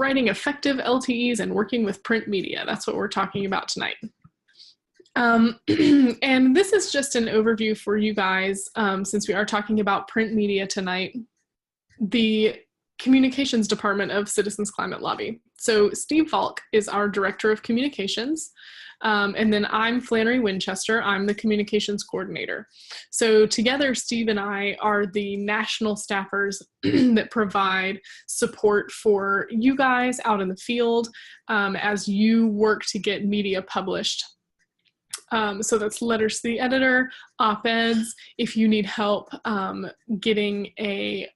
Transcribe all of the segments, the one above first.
writing effective LTEs and working with print media. That's what we're talking about tonight. And this is just an overview for you guys, since we are talking about print media tonight, the communications department of Citizens Climate Lobby. So Steve Falk is our director of communications. And then I'm Flannery Winchester. I'm the communications coordinator. So together, Steve and I are the national staffers that provide support for you guys out in the field as you work to get media published. So that's letters to the editor, op-eds, if you need help getting a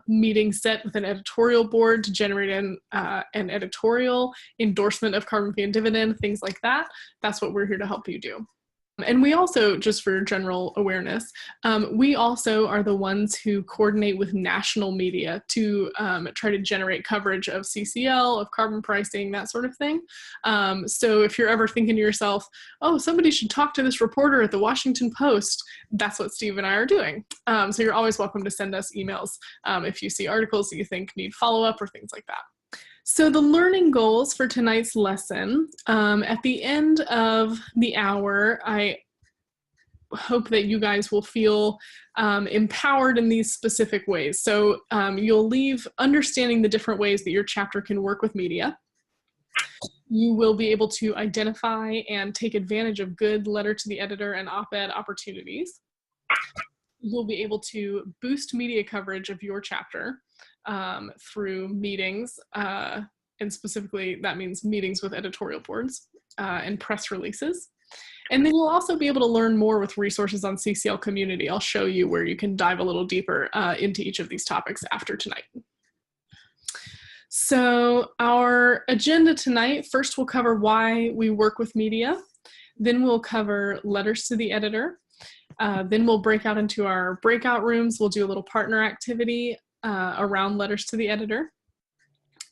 meeting set with an editorial board to generate an editorial, endorsement of carbon fee and dividend, things like that. That's what we're here to help you do. And we also, just for general awareness, we also are the ones who coordinate with national media to try to generate coverage of CCL, of carbon pricing, that sort of thing. So if you're ever thinking to yourself, oh, somebody should talk to this reporter at the Washington Post, that's what Steve and I are doing. So you're always welcome to send us emails if you see articles that you think need follow-up or things like that. So the learning goals for tonight's lesson, at the end of the hour, I hope that you guys will feel empowered in these specific ways. So you'll leave understanding the different ways that your chapter can work with media. You will be able to identify and take advantage of good letter to the editor and op-ed opportunities. You'll be able to boost media coverage of your chapter through meetings, and specifically that means meetings with editorial boards and press releases. And then you'll also be able to learn more with resources on CCL Community. I'll show you where you can dive a little deeper into each of these topics after tonight. So our agenda tonight, first we'll cover why we work with media, then we'll cover letters to the editor, then we'll break out into our breakout rooms. We'll do a little partner activity around letters to the editor.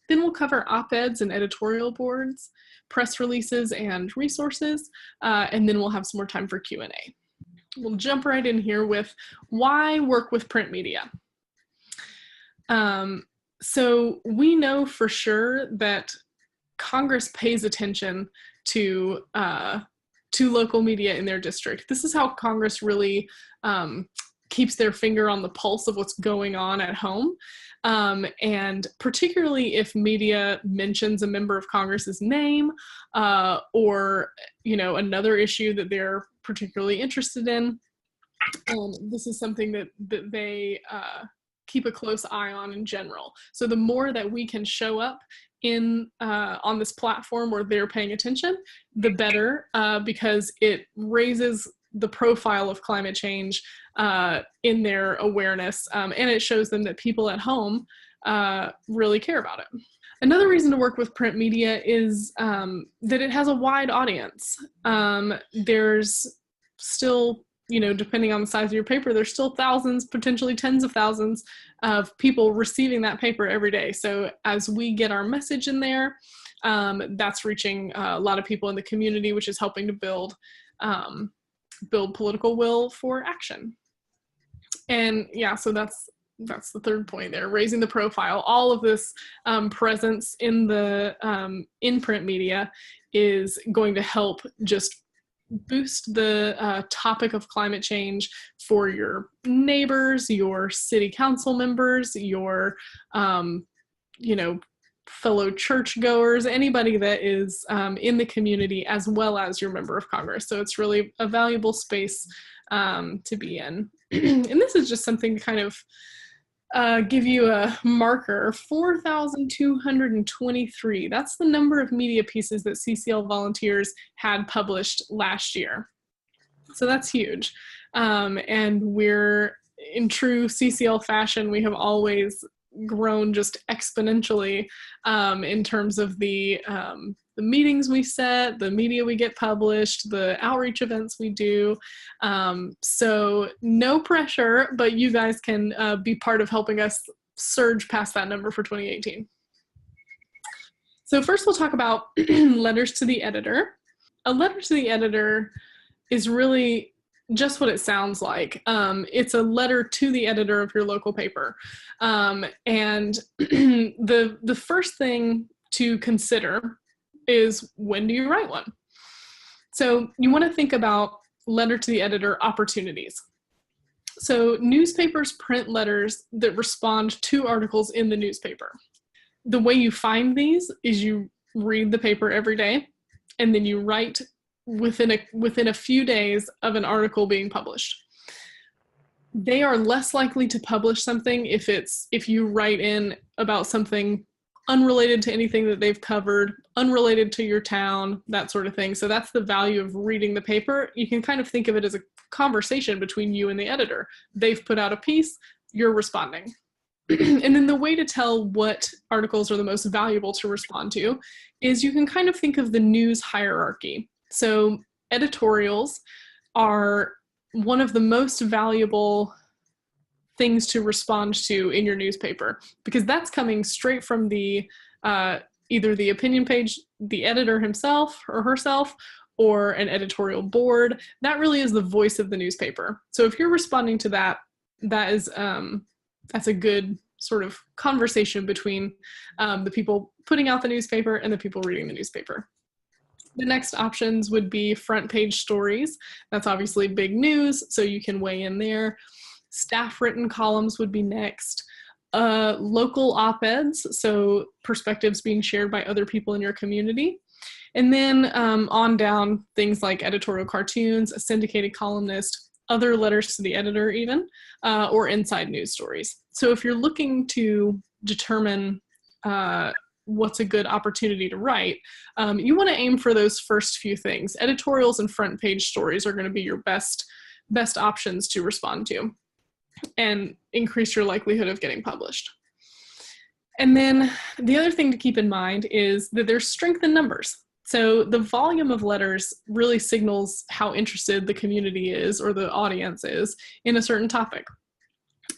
Then we'll cover op-eds and editorial boards, press releases and resources, and then we'll have some more time for Q&A. We'll jump right in here with why work with print media. So we know for sure that Congress pays attention to local media in their district. This is how Congress really keeps their finger on the pulse of what's going on at home. And particularly if media mentions a member of Congress's name or, you know, another issue that they're particularly interested in, this is something that they keep a close eye on in general. So the more that we can show up on this platform where they're paying attention, the better, because it raises the profile of climate change in their awareness, and it shows them that people at home really care about it. Another reason to work with print media is that it has a wide audience. There's still, you know, depending on the size of your paper, there's still thousands, potentially tens of thousands of people receiving that paper every day. So as we get our message in there, that's reaching a lot of people in the community, which is helping to build political will for action. And yeah, so that's the third point there, raising the profile. All of this presence in the in-print media is going to help just boost the topic of climate change for your neighbors, your city council members, your you know, fellow churchgoers, anybody that is in the community, as well as your member of Congress. So it's really a valuable space to be in. And this is just something to kind of give you a marker, 4,223. That's the number of media pieces that CCL volunteers had published last year. So that's huge. And we're, in true CCL fashion, we have always grown just exponentially in terms of the meetings we set, the media we get published, the outreach events we do. So no pressure, but you guys can be part of helping us surge past that number for 2018. So first we'll talk about letters to the editor. A letter to the editor is really just what it sounds like. It's a letter to the editor of your local paper. And the first thing to consider is, when do you write one? So you want to think about letter to the editor opportunities. So newspapers print letters that respond to articles in the newspaper. The way you find these is you read the paper every day, and then you write within a few days of an article being published. They are less likely to publish something if you write in about something unrelated to anything that they've covered, unrelated to your town, that sort of thing. So that's the value of reading the paper. You can kind of think of it as a conversation between you and the editor. They've put out a piece, you're responding. And then the way to tell what articles are the most valuable to respond to is you can kind of think of the news hierarchy. So editorials are one of the most valuable things to respond to in your newspaper, because that's coming straight from the either the opinion page, the editor himself or herself, or an editorial board. That really is the voice of the newspaper. So if you're responding to that, that's a good sort of conversation between the people putting out the newspaper and the people reading the newspaper. The next options would be front page stories. That's obviously big news, so you can weigh in there. Staff written columns would be next. Local op-eds, so perspectives being shared by other people in your community. And then on down, things like editorial cartoons, a syndicated columnist, other letters to the editor even, or inside news stories. So if you're looking to determine what's a good opportunity to write, you want to aim for those first few things. Editorials and front page stories are going to be your best options to respond to and increase your likelihood of getting published. And then the other thing to keep in mind is that there's strength in numbers. So the volume of letters really signals how interested the community is or the audience is in a certain topic.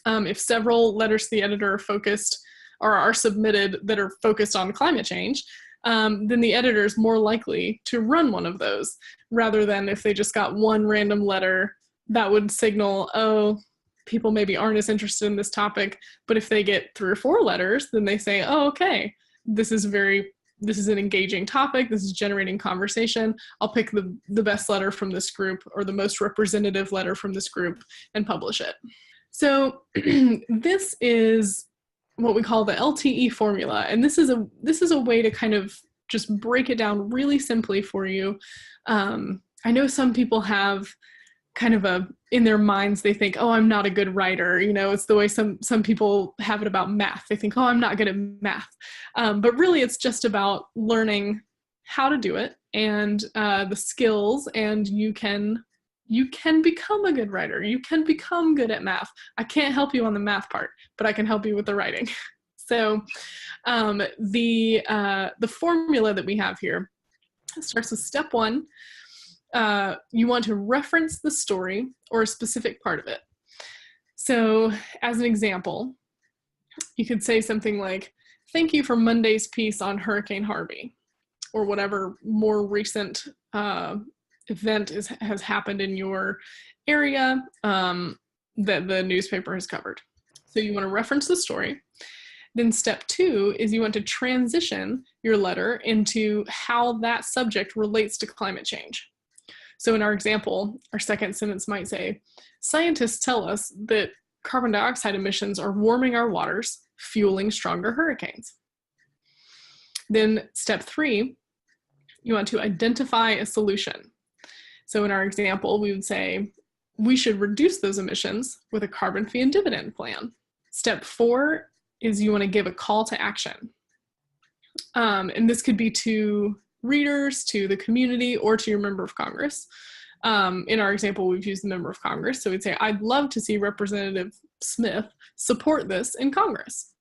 If several letters to the editor are focused or are submitted that are focused on climate change, then the editor is more likely to run one of those, rather than if they just got one random letter that would signal, oh, people maybe aren't as interested in this topic. But if they get 3 or 4 letters, then they say, oh, okay, this is an engaging topic, this is generating conversation, I'll pick the best letter from this group or the most representative letter from this group and publish it. So this is what we call the LTE formula, and this is a way to kind of just break it down really simply for you. I know some people have kind of in their minds, they think, oh, I'm not a good writer. You know, it's the way some people have it about math. They think, oh, I'm not good at math. But really it's just about learning how to do it and the skills, and you can become a good writer. You can become good at math. I can't help you on the math part, but I can help you with the writing. So the formula that we have here starts with step 1. You want to reference the story or a specific part of it. So as an example, you could say something like, thank you for Monday's piece on Hurricane Harvey, or whatever more recent event has happened in your area that the newspaper has covered. So you want to reference the story. Then step 2 is you want to transition your letter into how that subject relates to climate change. So in our example, our second sentence might say, scientists tell us that carbon dioxide emissions are warming our waters, fueling stronger hurricanes. Then step 3, you want to identify a solution. So in our example, we would say, we should reduce those emissions with a carbon fee and dividend plan. Step 4 is you want to give a call to action. And this could be to readers, to the community, or to your member of Congress. In our example, we've used the member of Congress. So we'd say, I'd love to see Representative Smith support this in Congress.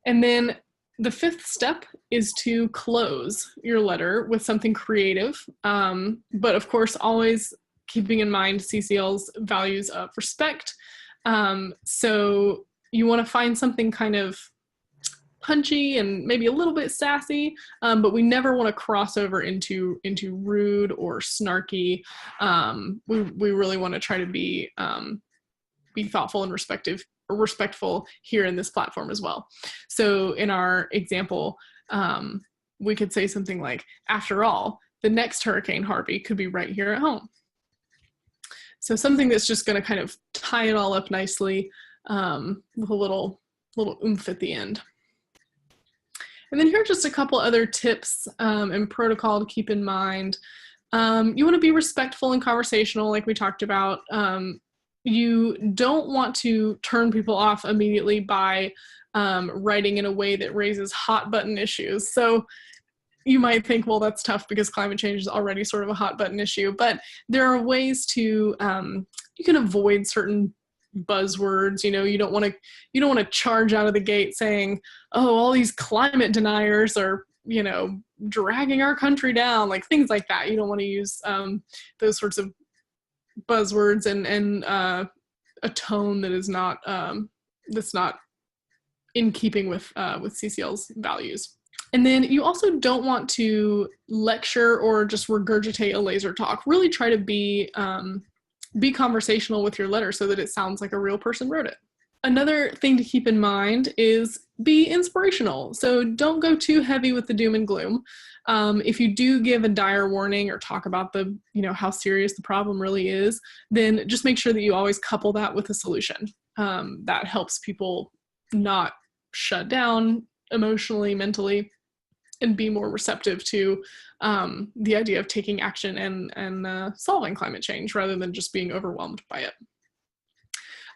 And then the 5th step is to close your letter with something creative. But of course, always keeping in mind CCL's values of respect. So you want to find something kind of punchy and maybe a little bit sassy, but we never want to cross over into rude or snarky. We really want to try to be thoughtful and respectful here in this platform as well. So in our example, we could say something like, after all, the next Hurricane Harvey could be right here at home. So something that's just going to kind of tie it all up nicely with a little oomph at the end. And then here are just a couple other tips and protocol to keep in mind. You want to be respectful and conversational, like we talked about. You don't want to turn people off immediately by writing in a way that raises hot button issues. So you might think, well, that's tough because climate change is already sort of a hot button issue, but there are ways to, you can avoid certain buzzwords. You don't want to charge out of the gate saying, oh, all these climate deniers are, dragging our country down, like things like that. You don't want to use those sorts of buzzwords and a tone that is not that's not in keeping with CCL's values. And then you also don't want to lecture or just regurgitate a laser talk. Really try to be conversational with your letter so that it sounds like a real person wrote it. Another thing to keep in mind is be inspirational. So don't go too heavy with the doom and gloom. If you do give a dire warning or talk about the, how serious the problem really is, then just make sure that you always couple that with a solution. That helps people not shut down emotionally, mentally, and be more receptive to the idea of taking action and solving climate change rather than just being overwhelmed by it.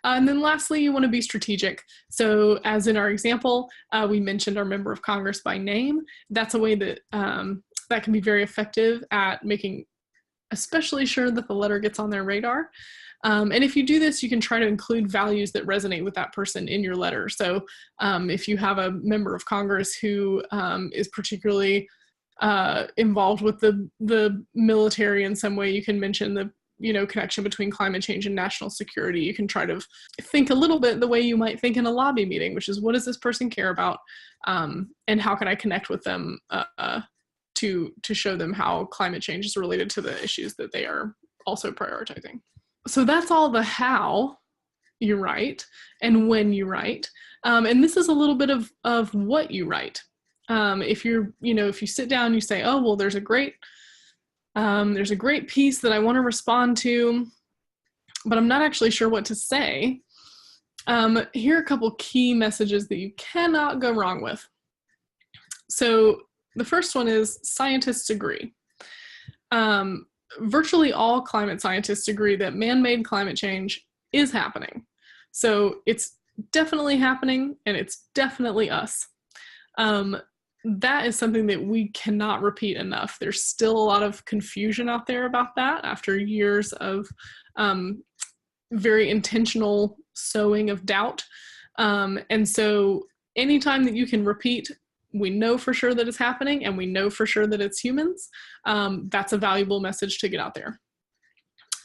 And then lastly, you want to be strategic. So as in our example, we mentioned our member of Congress by name. That's a way that that can be very effective at making especially sure that the letter gets on their radar. And if you do this, you can try to include values that resonate with that person in your letter. So if you have a member of Congress who is particularly involved with the military in some way, you can mention the connection between climate change and national security. You can try to think a little bit the way you might think in a lobby meeting, which is, what does this person care about? And how can I connect with them to show them how climate change is related to the issues that they are also prioritizing. So that's all the how you write and when you write. And this is a little bit of what you write. If you sit down, you say, oh, well, there's a great piece that I want to respond to, but I'm not actually sure what to say. Here are a couple key messages that you cannot go wrong with. So the first one is, scientists agree. Virtually all climate scientists agree that man-made climate change is happening. So it's definitely happening, and it's definitely us. That is something that we cannot repeat enough. There's still a lot of confusion out there about that after years of very intentional sowing of doubt. And so anytime that you can repeat, we know for sure that it's happening and we know for sure that it's humans, that's a valuable message to get out there.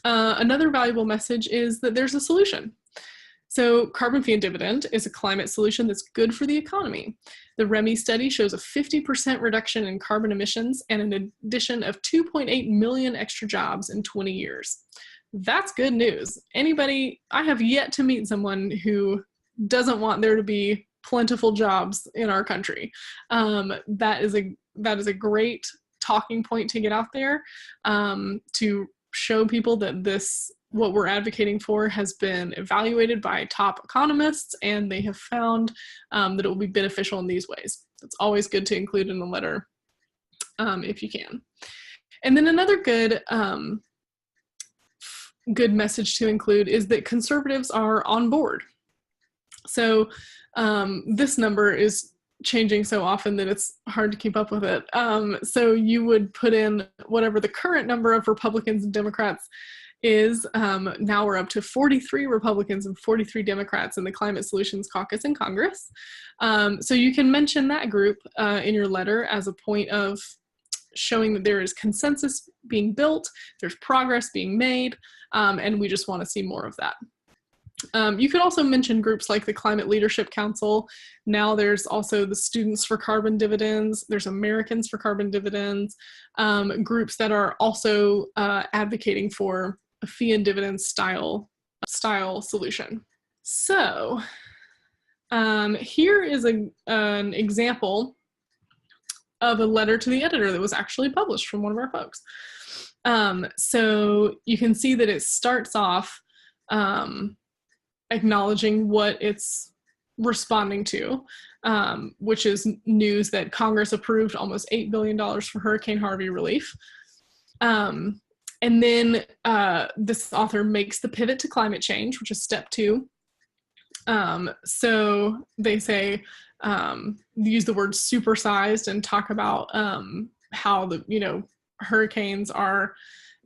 Another valuable message is that there's a solution. So carbon fee and dividend is a climate solution that's good for the economy. The REMI study shows a 50% reduction in carbon emissions and an addition of 2.8 million extra jobs in 20 years. That's good news. I have yet to meet someone who doesn't want there to be plentiful jobs in our country. That is a great talking point to get out there, to show people that what we're advocating for has been evaluated by top economists, and they have found that it will be beneficial in these ways. It's always good to include in the letter if you can. And then another good message to include is that conservatives are on board. So this number is changing so often that it's hard to keep up with it. So you would put in whatever the current number of Republicans and Democrats is. Now we're up to 43 Republicans and 43 Democrats in the Climate Solutions Caucus in Congress. So you can mention that group in your letter as a point of showing that there is consensus being built, there's progress being made, and we just want to see more of that. You could also mention groups like the Climate Leadership Council. Now there's also the Students for Carbon Dividends. There's Americans for Carbon Dividends, groups that are also advocating for a fee and dividend style solution. So here is an example of a letter to the editor that was actually published from one of our folks. So you can see that it starts off acknowledging what it's responding to, which is news that Congress approved almost $8 billion for Hurricane Harvey relief. And then this author makes the pivot to climate change, which is step 2. So they say, use the word supersized and talk about how the, hurricanes are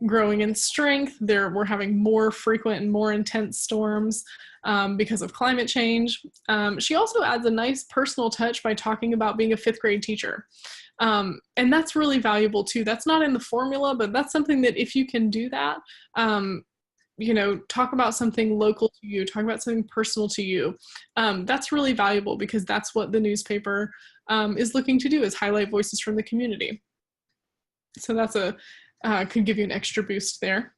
growing in strength. We're having more frequent and more intense storms because of climate change. She also adds a nice personal touch by talking about being a 5th grade teacher. And that's really valuable too. That's not in the formula, but that's something that if you can do that, talk about something local to you, talk about something personal to you. That's really valuable because that's what the newspaper is looking to do, is highlight voices from the community. So that's could give you an extra boost there.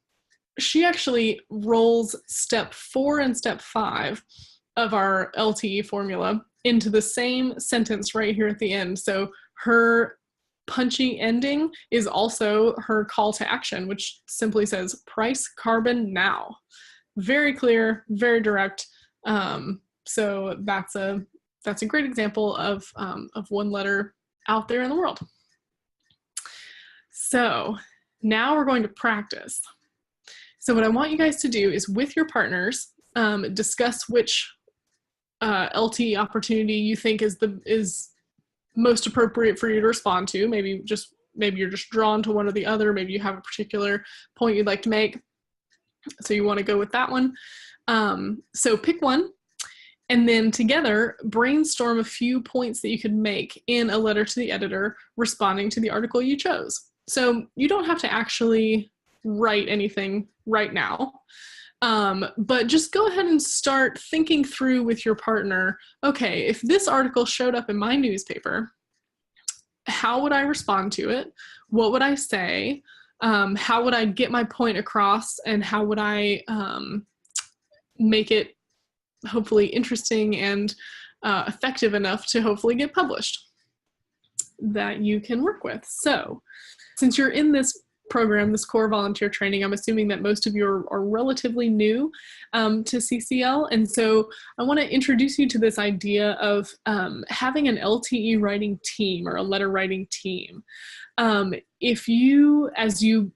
She actually rolls step 4 and step 5 of our LTE formula into the same sentence right here at the end. So her punchy ending is also her call to action, which simply says, price carbon now. Very clear, very direct. So that's a great example of one letter out there in the world. So now we're going to practice. So what I want you guys to do is, with your partners, discuss which LTE opportunity you think is most appropriate for you to respond to. Maybe you're just drawn to one or the other. Maybe you have a particular point you'd like to make, so you want to go with that one. So pick one, and then together brainstorm a few points that you could make in a letter to the editor responding to the article you chose. So you don't have to actually write anything right now, but just go ahead and start thinking through with your partner, okay, if this article showed up in my newspaper, how would I respond to it? What would I say? How would I get my point across? And how would I make it hopefully interesting and effective enough to hopefully get published that you can work with? So since you're in this program, this core volunteer training, I'm assuming that most of you are relatively new to CCL. And so I want to introduce you to this idea of having an LTE writing team or a letter writing team. If you, as you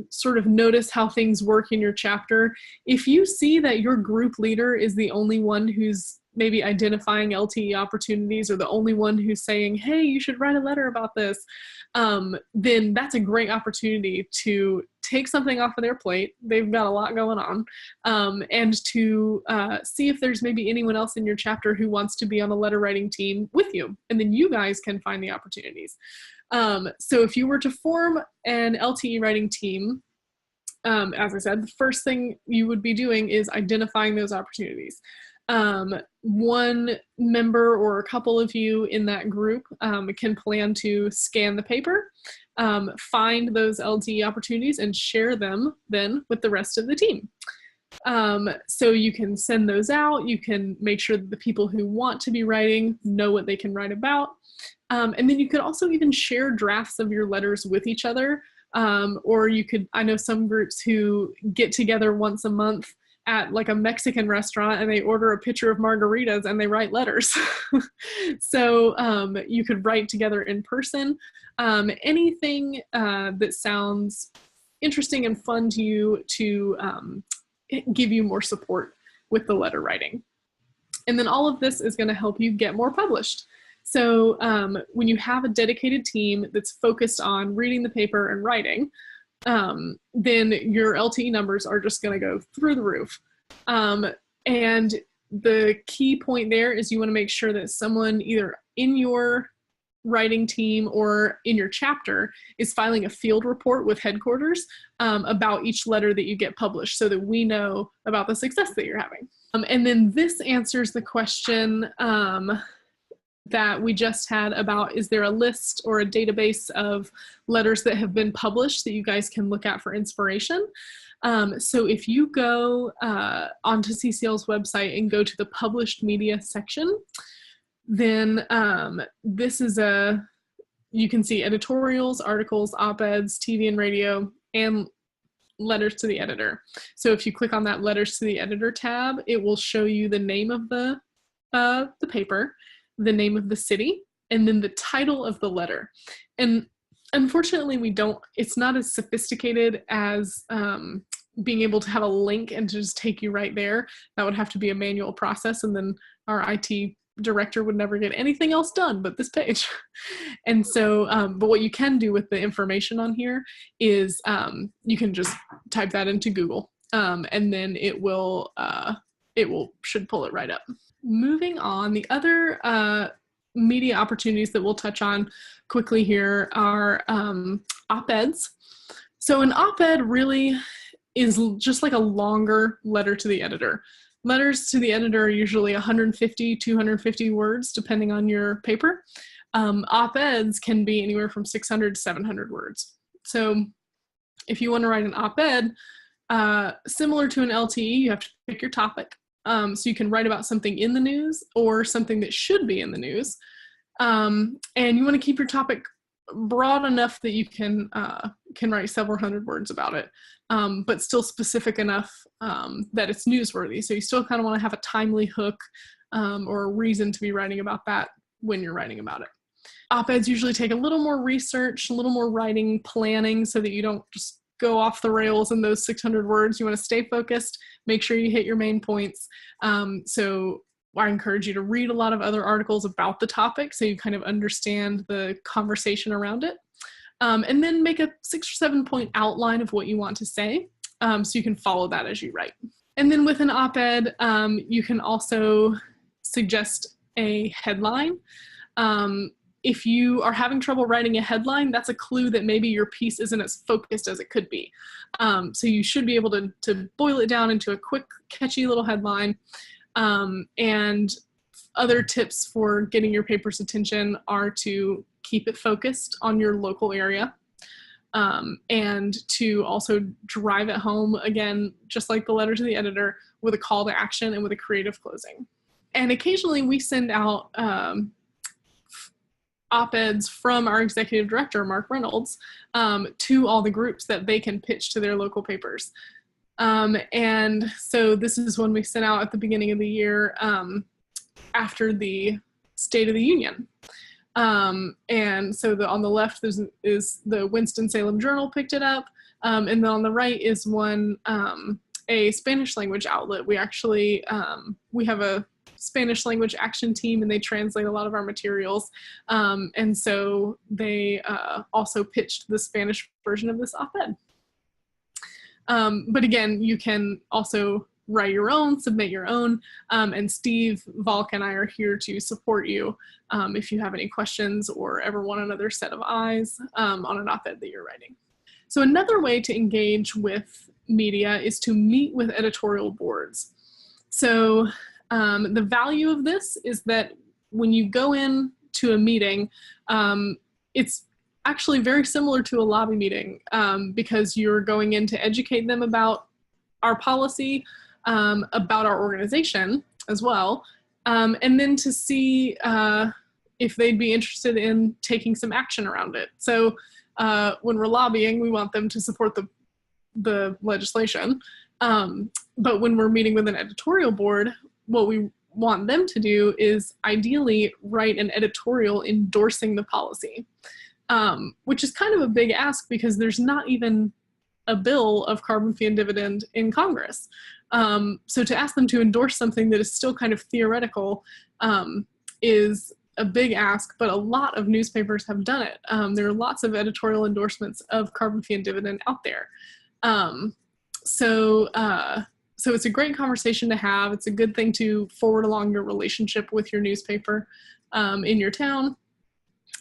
sort of notice how things work in your chapter, if you see that your group leader is the only one who's maybe identifying LTE opportunities, or the only one who's saying, hey, you should write a letter about this, then that's a great opportunity to take something off of their plate. They've got a lot going on, and to see if there's maybe anyone else in your chapter who wants to be on a letter writing team with you, and then you guys can find the opportunities. So if you were to form an LTE writing team, as I said, the first thing you would be doing is identifying those opportunities. One member or a couple of you in that group can plan to scan the paper, find those LTE opportunities, and share them then with the rest of the team. So you can send those out. You can make sure that the people who want to be writing know what they can write about. And then you could also even share drafts of your letters with each other. Or you could, I know some groups who get together once a month at like a Mexican restaurant and they order a pitcher of margaritas and they write letters. So you could write together in person. Anything that sounds interesting and fun to you to give you more support with the letter writing. And then all of this is going to help you get more published. So when you have a dedicated team that's focused on reading the paper and writing, then your LTE numbers are just going to go through the roof. And the key point there is you want to make sure that someone either in your writing team or in your chapter is filing a field report with headquarters about each letter that you get published, so that we know about the success that you're having. And then this answers the question that we just had about, is there a list or a database of letters that have been published that you guys can look at for inspiration? So if you go onto CCL's website and go to the published media section, then this is a you can see editorials, articles, op-eds, TV and radio, and letters to the editor. So if you click on that letters to the editor tab, it will show you the name of the paper, the name of the city, and then the title of the letter. And unfortunately, it's not as sophisticated as being able to have a link and to just take you right there. That would have to be a manual process, and then our IT director would never get anything else done but this page. And so, but what you can do with the information on here is you can just type that into Google, and then should pull it right up. Moving on, the other media opportunities that we'll touch on quickly here are op-eds. So an op-ed really is just like a longer letter to the editor. Letters to the editor are usually 150, 250 words, depending on your paper. Op-eds can be anywhere from 600 to 700 words. So if you want to write an op-ed, similar to an LTE, you have to pick your topic. So you can write about something in the news or something that should be in the news. And you want to keep your topic broad enough that you can write several hundred words about it, but still specific enough that it's newsworthy. So you still kind of want to have a timely hook or a reason to be writing about that when you're writing about it. Op-eds usually take a little more research, a little more writing planning, so that you don't just go off the rails in those 600 words. You want to stay focused, make sure you hit your main points. So I encourage you to read a lot of other articles about the topic so you kind of understand the conversation around it. And then make a 6 or 7 point outline of what you want to say, so you can follow that as you write. And then with an op-ed, you can also suggest a headline. If you are having trouble writing a headline, that's a clue that maybe your piece isn't as focused as it could be. So you should be able to boil it down into a quick, catchy little headline. And other tips for getting your paper's attention are to keep it focused on your local area, and to also drive it home, again, just like the letter to the editor, with a call to action and with a creative closing. And occasionally we send out op-eds from our executive director, Mark Reynolds, to all the groups that they can pitch to their local papers. And so this is one we sent out at the beginning of the year, after the State of the Union. And so on the left is the Winston-Salem Journal picked it up, and then on the right is one, a Spanish language outlet. We actually, we have a Spanish language action team, and they translate a lot of our materials. And so they also pitched the Spanish version of this op-ed. But again, you can also write your own, submit your own, and Steve Valk and I are here to support you if you have any questions or ever want another set of eyes on an op-ed that you're writing. So another way to engage with media is to meet with editorial boards. So the value of this is that when you go in to a meeting, it's actually very similar to a lobby meeting, because you're going in to educate them about our policy, about our organization as well, and then to see if they'd be interested in taking some action around it. So when we're lobbying, we want them to support the legislation, but when we're meeting with an editorial board, what we want them to do is ideally write an editorial endorsing the policy. Which is kind of a big ask because there's not even a bill of carbon fee and dividend in Congress. So to ask them to endorse something that is still kind of theoretical is a big ask, but a lot of newspapers have done it. There are lots of editorial endorsements of carbon fee and dividend out there. So it's a great conversation to have. It's a good thing to forward along your relationship with your newspaper in your town.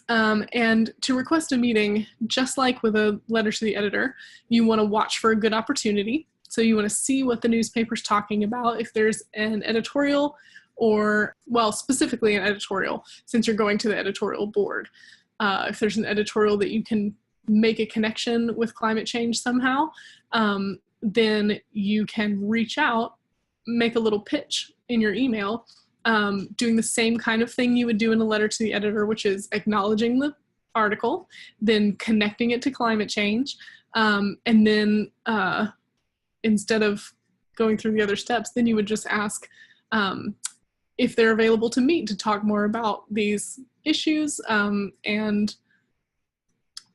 And to request a meeting, just like with a letter to the editor, you want to watch for a good opportunity. So you want to see what the newspaper's talking about. If there's an editorial or, well, specifically an editorial, since you're going to the editorial board. If there's an editorial that you can make a connection with climate change somehow, then you can reach out, make a little pitch in your email, doing the same kind of thing you would do in a letter to the editor, which is acknowledging article, then connecting it to climate change, and then instead of going through the other steps, then you would just ask if they're available to meet to talk more about these issues, and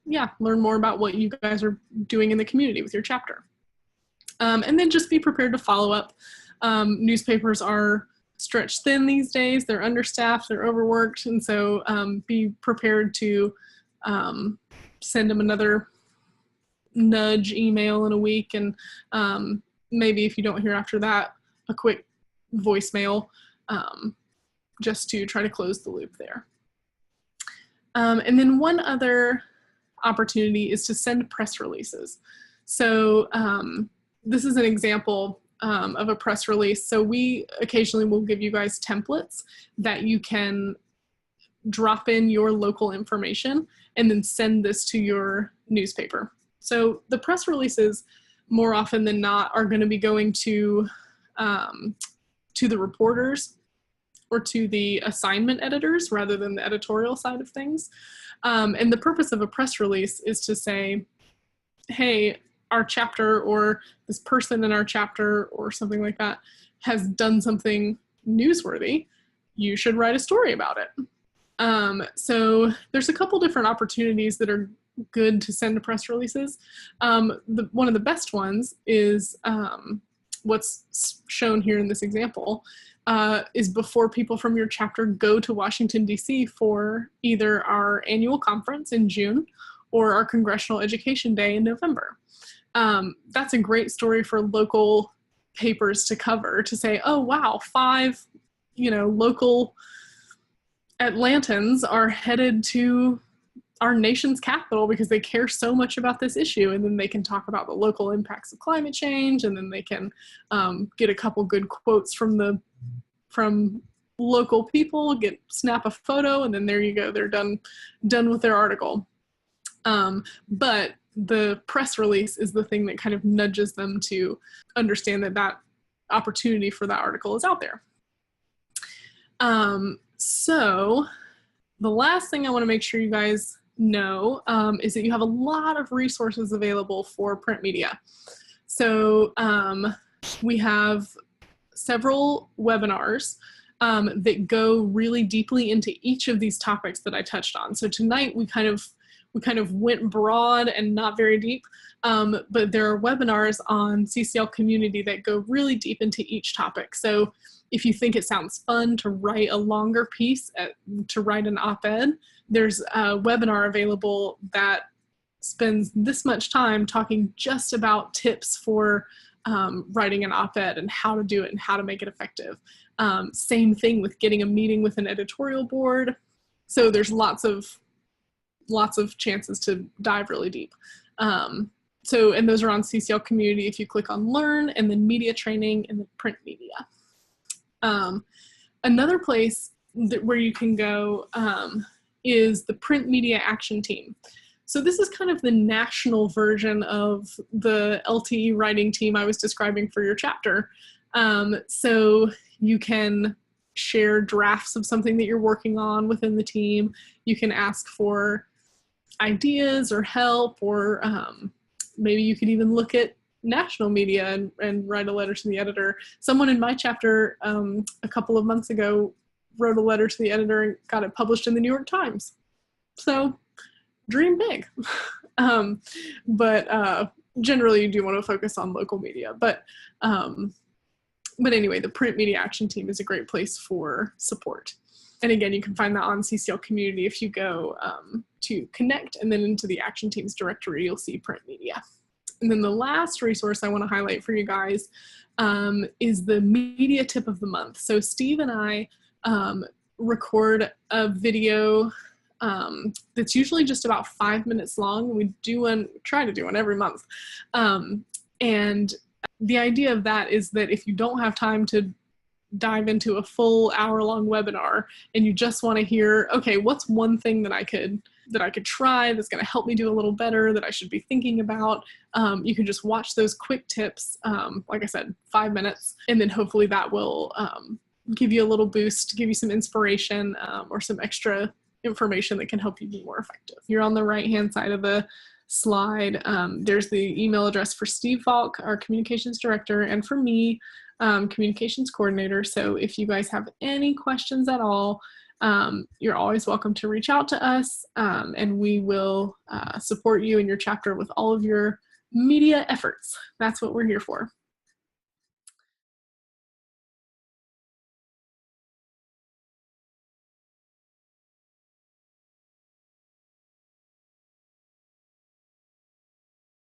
yeah, learn more about what you guys are doing in the community with your chapter. And then just be prepared to follow up. Newspapers are stretched thin these days. They're understaffed, they're overworked, and so be prepared to send them another nudge email in a week, and maybe if you don't hear after that, a quick voicemail, just to try to close the loop there. And then one other opportunity is to send press releases. So this is an example of a press release. So we occasionally will give you guys templates that you can drop in your local information and then send this to your newspaper. So the press releases, more often than not, are going to be going to the reporters or to the assignment editors rather than the editorial side of things. And the purpose of a press release is to say, hey, our chapter or this person in our chapter or something like that has done something newsworthy. You should write a story about it. So there's a couple different opportunities that are good to send to press releases. One of the best ones is what's shown here in this example, is before people from your chapter go to Washington, D.C. for either our annual conference in June or our Congressional Education Day in November. That's a great story for local papers to cover, to say, oh, wow, 5, local Atlantans are headed to our nation's capital because they care so much about this issue. And then they can talk about the local impacts of climate change, and then they can get a couple good quotes from local people, snap a photo, and then there you go, they're done with their article. But the press release is the thing that kind of nudges them to understand that opportunity for that article is out there. So the last thing I want to make sure you guys know is that you have a lot of resources available for print media. So we have several webinars that go really deeply into each of these topics that I touched on. So tonight we kind of went broad and not very deep, but there are webinars on CCL Community that go really deep into each topic. So if you think it sounds fun to write a longer piece, to write an op-ed, there's a webinar available that spends this much time talking just about tips for writing an op-ed and how to do it and how to make it effective. Same thing with getting a meeting with an editorial board. So there's lots of chances to dive really deep. And those are on CCL Community if you click on Learn, and then Media Training and the Print Media. Another place where you can go is the Print Media Action Team. So this is kind of the national version of the LTE writing team I was describing for your chapter. So you can share drafts of something that you're working on within the team. You can ask for ideas or help, or maybe you could even look at national media and write a letter to the editor. Someone in my chapter a couple of months ago wrote a letter to the editor and got it published in the New York Times. So dream big. But generally you do want to focus on local media. But anyway, the Print Media Action Team is a great place for support. And again, you can find that on CCL Community. If you go to Connect and then into the Action Teams directory, you'll see Print Media. And then the last resource I want to highlight for you guys is the Media Tip of the Month. So Steve and I record a video that's usually just about 5 minutes long. We try to do one every month. And the idea of that is that if you don't have time to dive into a full hour-long webinar and you just want to hear, okay, what's one thing that I could try that's going to help me do a little better, that I should be thinking about, you can just watch those quick tips, like I said, 5 minutes, and then hopefully that will give you a little boost, give you some inspiration, or some extra information that can help you be more effective. You're on the right-hand side of the slide. There's the email address for Steve Falk, our communications director, and for me, communications coordinator. So if you guys have any questions at all, you're always welcome to reach out to us, and we will support you in your chapter with all of your media efforts. That's what we're here for.